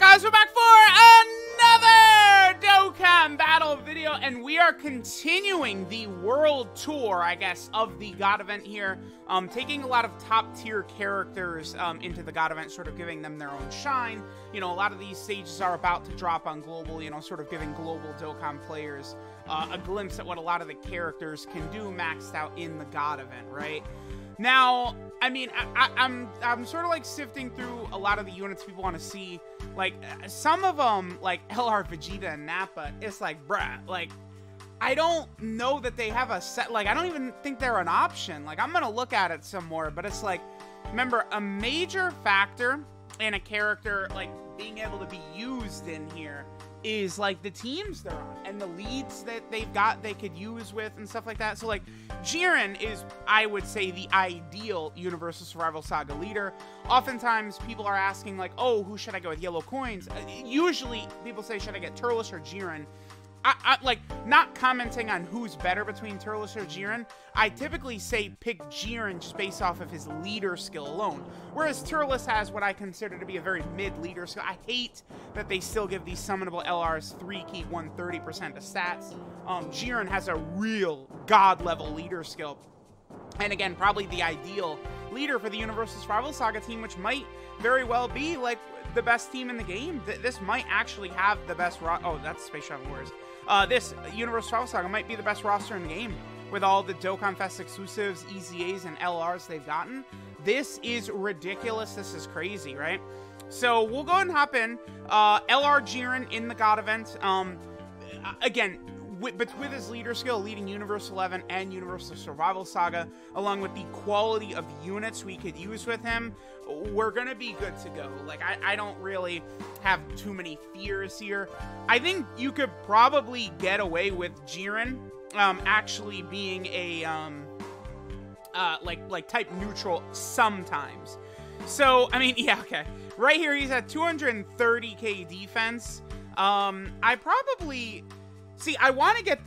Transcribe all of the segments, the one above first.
guys? We're back for another Dokkan battle video, and we are continuing the world tour, I guess, of the God event here. Taking a lot of top-tier characters into the God event, sort of giving them their own shine. You know, a lot of these stages are about to drop on global, you know, sort of giving global Dokkan players a glimpse at what a lot of the characters can do maxed out in the God event, right? Now, I mean, I'm sort of like sifting through a lot of the units people want to see. Like, some of them, like LR Vegeta and Nappa, it's like, bruh, like, I don't know that they have a set, like, I don't even think they're an option. Like, I'm gonna look at it some more, but it's like, remember, a major factor in a character, like, being able to be used in here is like the teams they're on and the leads that they've got they could use with and stuff like that. So like JIREN is, I would say, the ideal Universal Survival Saga leader. Oftentimes people are asking like, oh, who should I go with? Yellow coins. Usually people say, should I get Turles or JIREN? I like, not commenting on who's better between Turles or JIREN, I typically say pick JIREN just based off of his leader skill alone. Whereas Turles has what I consider to be a very mid-leader skill. I hate that they still give these summonable LRs 3-key 130% of stats. JIREN has a real god-level leader skill. And again, probably the ideal leader for the Universal Survival Saga team, which might very well be, like, the best team in the game. This might actually have the best oh, that's Space Travel Wars. This Universal Survival Saga might be the best roster in the game with all the Dokkan Fest exclusives, EZAs, and LRs they've gotten. This is ridiculous. This is crazy, right? So we'll go ahead and hop in. LR JIREN in the God event. Again, with his leader skill, leading Universe 11 and Universal Survival Saga, along with the quality of units we could use with him, we're gonna be good to go. Like, I don't really have too many fears here. I think you could probably get away with JIREN actually being a like type neutral sometimes. So I mean, yeah, okay. Right here he's at 230k defense. I probably see, I want to get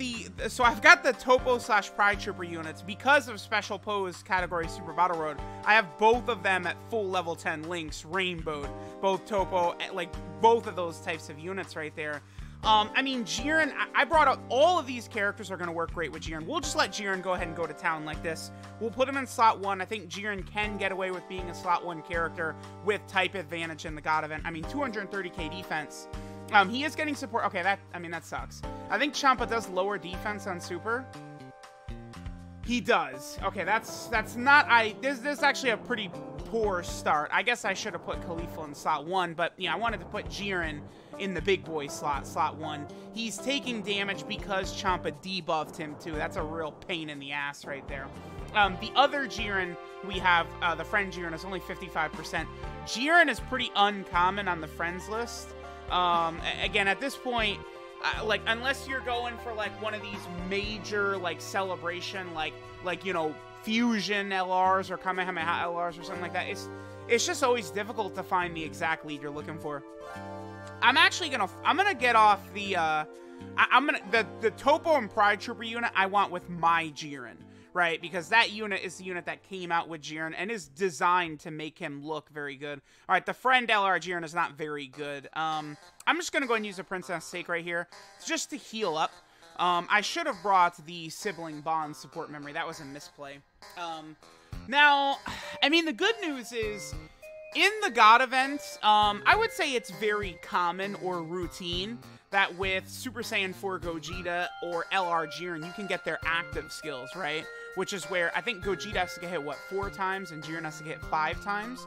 so I've got the Topo / Pride Trooper units because of Special Pose category Super Battle Road. I have both of them at full level 10 links, rainbowed, both Topo, like both of those types of units right there. I mean, JIREN, I brought up all of these characters are going to work great with JIREN. We'll just let JIREN go ahead and go to town like this. We'll put him in slot 1. I think JIREN can get away with being a slot 1 character with type advantage in the God event. I mean, 230k defense. He is getting support. Okay, that sucks. I think Champa does lower defense on Super. He does. Okay, that's not, this is actually a pretty poor start. I guess I should have put Khalifa in slot 1, but yeah, I wanted to put JIREN in the big boy slot 1. He's taking damage because Champa debuffed him too. That's a real pain in the ass right there. The other JIREN we have, the friend JIREN, is only 55%. JIREN is pretty uncommon on the friends list. Again, at this point, like, unless you're going for, like, one of these major, like, celebration, like, you know, fusion LRs or Kamehameha LRs or something like that, it's just always difficult to find the exact lead you're looking for. I'm actually I'm gonna get off the, the Topo and Pride Trooper unit I want with my JIREN. Right, because that unit is the unit that came out with JIREN and is designed to make him look very good. All right, the friend LR JIREN is not very good. I'm just going to go and use a Princess Steak right here just to heal up. I should have brought the Sibling Bond support memory. That was a misplay. Now, I mean, the good news is, in the God event, I would say it's very common or routine that with Super Saiyan 4 Gogeta or LR JIREN, you can get their active skills, right? Which is where I think Gogeta has to get hit, what, 4 times, and JIREN has to get 5 times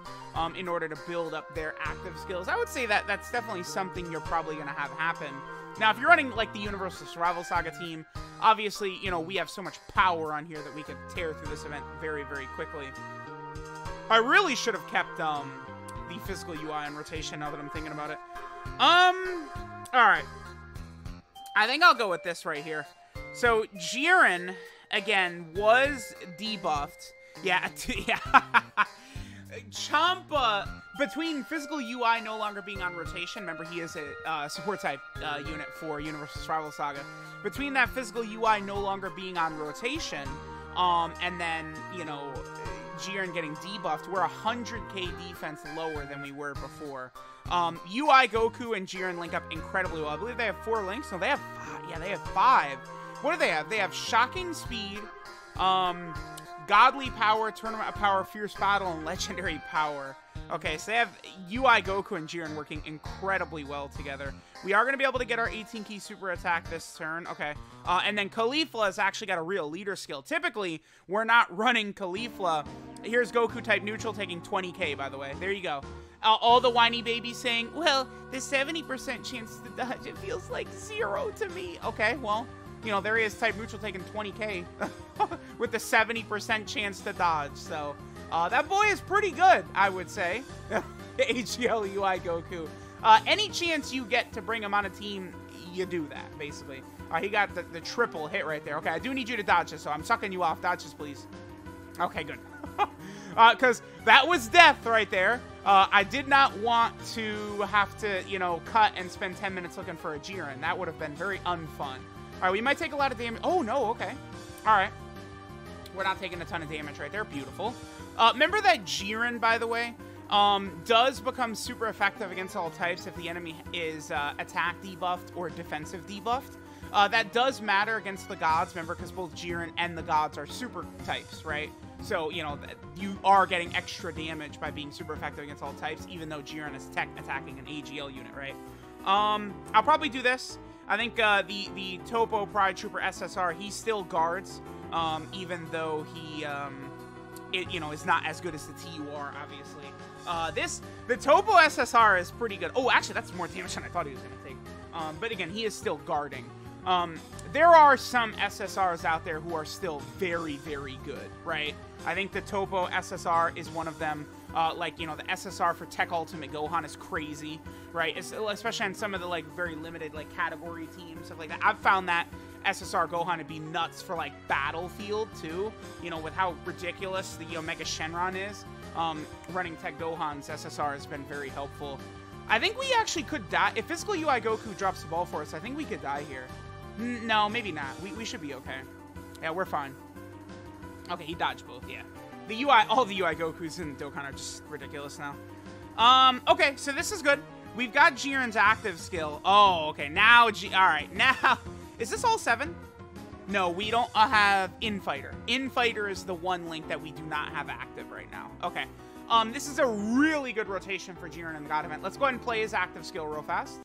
in order to build up their active skills. I would say that that's definitely something you're probably going to have happen. Now, if you're running, like, the Universal Survival Saga team, obviously, you know, we have so much power on here that we could tear through this event very, very quickly. I really should have kept the physical UI on rotation now that I'm thinking about it. Alright. I think I'll go with this right here. So, JIREN, again, was debuffed. Yeah, yeah. Champa, between physical UI no longer being on rotation, remember he is a support type unit for Universal Survival Saga. Between that physical UI no longer being on rotation, and then, you know, Jiren getting debuffed, we're 100k defense lower than we were before. UI Goku and Jiren link up incredibly well. I believe they have 4 links. No, they have 5. Yeah, they have 5. What do they have? They have Shocking Speed, Godly Power, Tournament of Power, Fierce Battle, and Legendary Power. Okay, so they have UI Goku and Jiren working incredibly well together. We are going to be able to get our 18-key super attack this turn. Okay. And then Caulifla has actually got a real leader skill. Typically, we're not running Caulifla. Here's Goku type neutral taking 20k, by the way. There you go. All the whiny babies saying, well, the 70% chance to dodge, it feels like 0 to me. Okay, well, you know, there he is type neutral taking 20k with the 70% chance to dodge. So, that boy is pretty good, I would say. AGL UI Goku. Any chance you get to bring him on a team, you do that, basically. He got the triple hit right there. Okay, I do need you to dodge this, so I'm sucking you off. Dodge this, please. Okay, good. Because that was death right there. I did not want to have to, you know, cut and spend 10 minutes looking for a Jiren. That would have been very unfun. All right, we might take a lot of damage. Oh, no, okay. All right. We're not taking a ton of damage right there. Beautiful. Remember that Jiren, by the way, does become super effective against all types if the enemy is attack debuffed or defensive debuffed. That does matter against the gods, remember, because both Jiren and the gods are super types, right? So, you know, you are getting extra damage by being super effective against all types, even though Jiren is attacking an AGL unit, right? I'll probably do this. I think the Topo Pride Trooper SSR, he still guards, even though he, you know, is not as good as the TUR, obviously. The Topo SSR is pretty good. Oh, actually, that's more damage than I thought he was going to take. But again, he is still guarding. There are some SSRs out there who are still very, very good, right? I think the Topo SSR is one of them. Like, you know, the SSR for Tech Ultimate Gohan is crazy, right? Especially on some of the, like, very limited, like, category teams, stuff like that. I've found that SSR Gohan to be nuts for, like, Battlefield, too. You know, with how ridiculous the Omega Shenron is. Running Tech Gohan's SSR has been very helpful. I think we actually could die. If Physical UI Goku drops the ball for us, I think we could die here. No, maybe not. We should be okay. Yeah, we're fine. Okay, he dodged both, yeah. All the UI Gokus in Dokkan are just ridiculous now. Okay, so this is good. We've got Jiren's active skill. Oh, okay, now, alright, now, is this all 7? No, we don't have Infighter. Infighter is the one link that we do not have active right now. Okay, this is a really good rotation for Jiren in the God event. Let's go ahead and play his active skill real fast.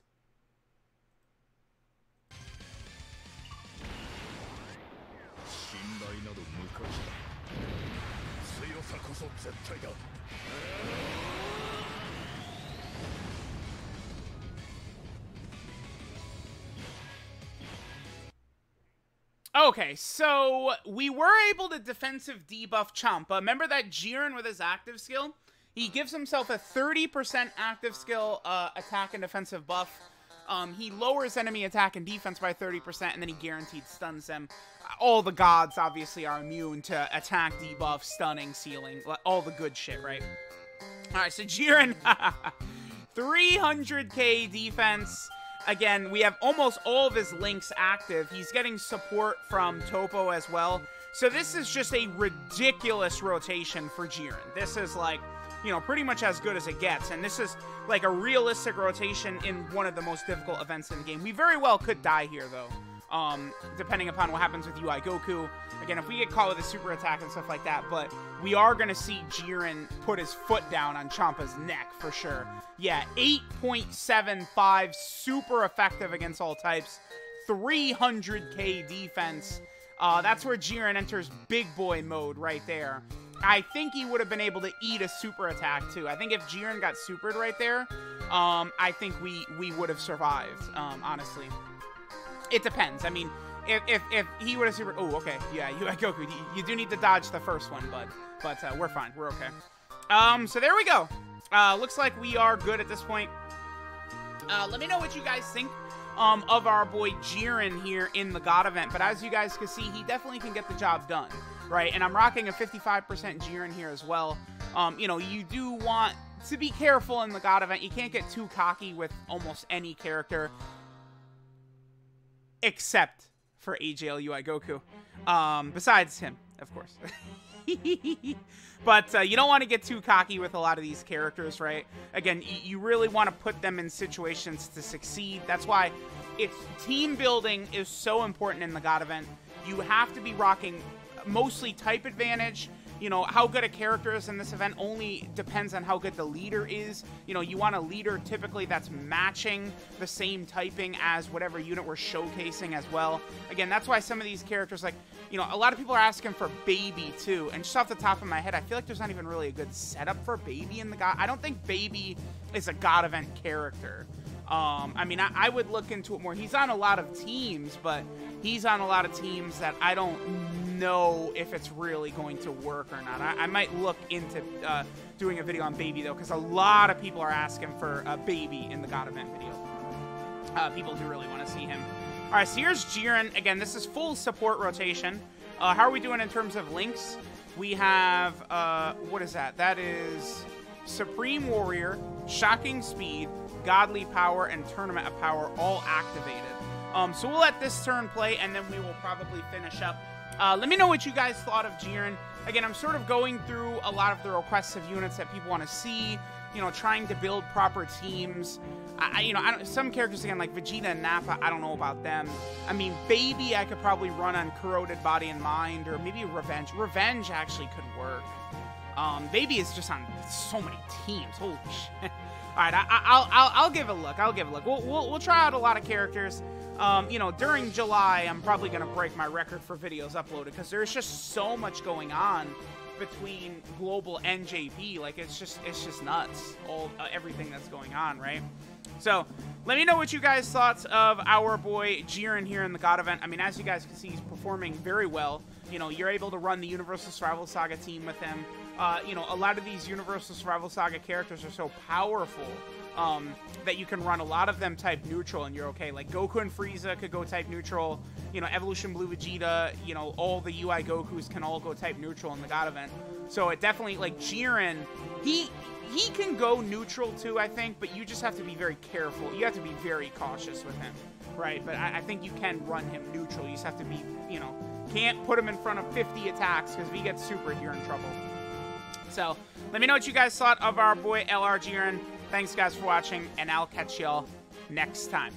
Okay, so we were able to defensive debuff Champa. Remember that Jiren with his active skill? He gives himself a 30% active skill attack and defensive buff. He lowers enemy attack and defense by 30%, and then he guaranteed stuns them. All the gods, obviously, are immune to attack, debuff, stunning, sealing. All the good shit, right? Alright, so Jiren, 300k defense. Again, we have almost all of his links active. He's getting support from Topo as well. So this is just a ridiculous rotation for Jiren. This is like, you know, pretty much as good as it gets. And this is like a realistic rotation in one of the most difficult events in the game. We very well could die here, though. Depending upon what happens with UI Goku. Again, if we get caught with a super attack and stuff like that, but we are going to see Jiren put his foot down on Champa's neck for sure. Yeah, 8.75, super effective against all types, 300k defense. That's where Jiren enters big boy mode right there. I think he would have been able to eat a super attack too. I think if Jiren got supered right there, I think we would have survived, honestly. It depends. I mean, if he would have super... Oh, okay. Yeah, UI Goku, you do need to dodge the first one, but we're fine. We're okay. So there we go. Looks like we are good at this point. Let me know what you guys think of our boy Jiren here in the God event. But as you guys can see, he definitely can get the job done, right? And I'm rocking a 55% Jiren here as well. You know, you do want to be careful in the God event. You can't get too cocky with almost any character. Except for AGL UI Goku. Besides him, of course. But you don't want to get too cocky with a lot of these characters, right? Again, you really want to put them in situations to succeed. That's why team building is so important in the God event. You have to be rocking mostly type advantage. You know, how good a character is in this event only depends on how good the leader is. You know, you want a leader typically that's matching the same typing as whatever unit we're showcasing as well. Again, that's why some of these characters, like, you know, a lot of people are asking for Baby too. And just off the top of my head, I feel like there's not even really a good setup for Baby in the God. I don't think Baby is a God event character. I mean, I would look into it more. He's on a lot of teams, but he's on a lot of teams that I don't know if it's really going to work or not. I might look into doing a video on Baby, though, because a lot of people are asking for a Baby in the God event video. People do really want to see him. All right, so here's Jiren. Again, this is full support rotation. How are we doing in terms of links? We have, what is that? That is Supreme Warrior, Shocking Speed, Godly Power, and Tournament of Power all activated. So we'll let this turn play, and then we will probably finish up. Let me know what you guys thought of Jiren. Again, I'm sort of going through a lot of the requests of units that people want to see, you know, trying to build proper teams. Some characters, again, like Vegeta and Nappa, I don't know about them. I mean, Baby, I could probably run on Corroded Body and Mind, or maybe Revenge. Revenge actually could work. Baby is just on so many teams. Holy shit. All right, I'll give it a look. I'll give it a look. We'll try out a lot of characters. You know, during July, I'm probably going to break my record for videos uploaded because there's just so much going on between Global and JP. Like, it's just nuts. Everything that's going on, right? So, let me know what you guys thought of our boy Jiren here in the God event. I mean, as you guys can see, he's performing very well. You know, you're able to run the Universal Survival Saga team with him. You know, a lot of these Universal Survival Saga characters are so powerful that you can run a lot of them type neutral and you're okay. Like Goku and Frieza could go type neutral. You know, Evolution Blue Vegeta, you know, all the UI Gokus can all go type neutral in the God event. So it definitely, like Jiren, he can go neutral too, I think, but you just have to be very careful. You have to be very cautious with him, right? But I think you can run him neutral. You just have to be, you know, can't put him in front of 50 attacks because if he gets super, you're in trouble. So, let me know what you guys thought of our boy LR Jiren. Thanks, guys, for watching, and I'll catch y'all next time.